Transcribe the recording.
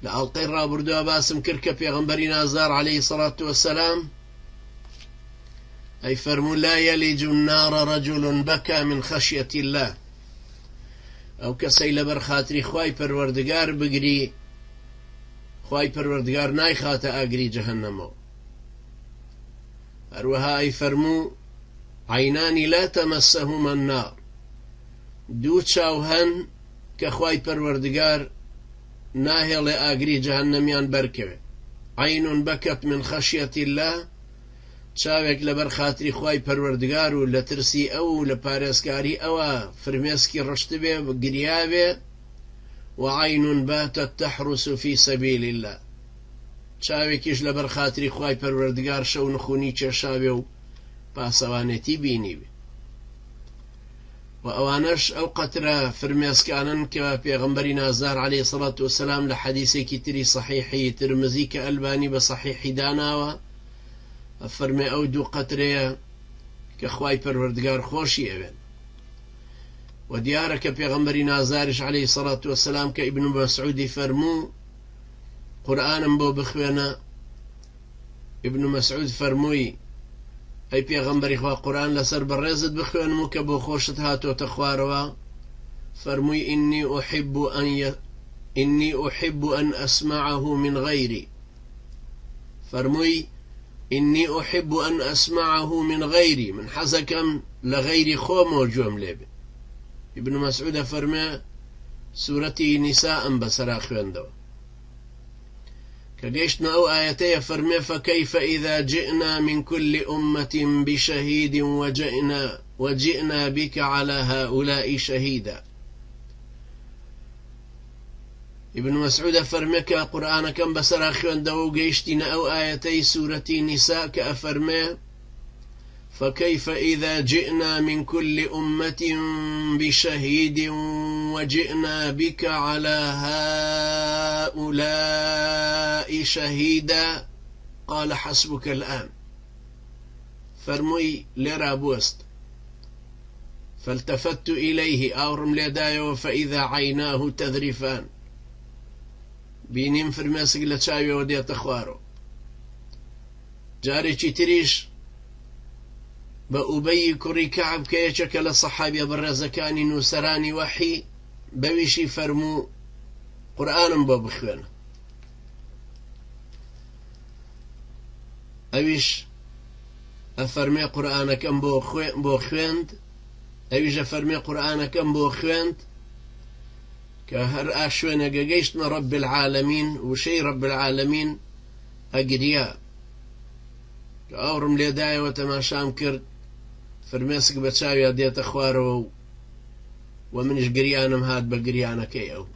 لألقي رابردوا باسم كركة بيغنبري نازار عليه الصلاة والسلام أي فرموا لا يلج النار رجل بكى من خشية الله أو كسي لبر خاطري خواي پروردگار بگري خواي پروردگار ناي خاطئ أگري جهنمو أروها أي فرموا عينان لا تمسهما النار دو چاوهن كخواي پروردگار ناهل أگري جهنميان بركوه عين بكت من خشية الله چاوێک لەبەر خاتری خوای پەروەردگار و لە ترسی ئەو و لە پارێزکاری ئەوە فرمێسکی ڕشت بێ گریابێ وعين باتت تحرس في سبيل الله چاوێکیش لەبەر خاتری خوای پەروەردگار شەو نخوونی کێشاوێ و پاسەوانێتی بینی بێ و ئەوانەش ئەو قەترە فرمێسکانن کە پێغەمبەری نازدار عليه الصلاة والسلام لە حەدیثێکی تری صحیحی ترمزی کە ئەلبانی بە صحیحی داناوە فرمي أو دو قطرية كخواي پروردگار خوشي أبن وديارك بيغمبري نازارش عليه الصلاة والسلام كابن مسعود فرمو قرآن بو بخوانا ابن مسعود فرموي أي بيغمبري خوا قرآن لسر برزد بخوان مو كبو خوشت هاتو تخواروا فرموي إني أحب أن أسمعه من غيري فرموي إني أحب أن أسمعه من غيري من حزكم لغيري خوم وجوم لبن ابن مسعود فرمى سورتي نساء بسراخ وندو كجيشنا أو آياتي فرمى فكيف إذا جئنا من كل أمة بشهيد وجئنا بك على هؤلاء شهيدا ابن مسعود فرمك قرآن كم بسراخ وندو جيشتنا أو آياتي سورة نساء كأفرمه فكيف إذا جئنا من كل أمة بشهيد وجئنا بك على هؤلاء شهيدا قال حسبك الآن فرمي لرابوست فالتفت إليه أورم لدايو فإذا عيناه تذرفان بینیم فرمێسک لە چاویەوە دێتە خوارەوە جارێکی تریش بە ئوبەی کوڕی کەعب کە یەکێکە لە سەحابە بەڕێزەکانی نووسەرانی وەحی بەویشی فەرموو قورئانم بۆ بخوێنە ئەویش ئەفەرمێ قورئانەکەم بۆ خوێند ئەویش ئەفەرمێ قورئانەکەم بۆ خوێند كهر أشونا جيشنا رب العالمين وشي رب العالمين أجرياء كأورم ليداي وتماشام كرد فرمسك بتشاوي ديت أخواره ومنش جريانم هاد بجريانا كيو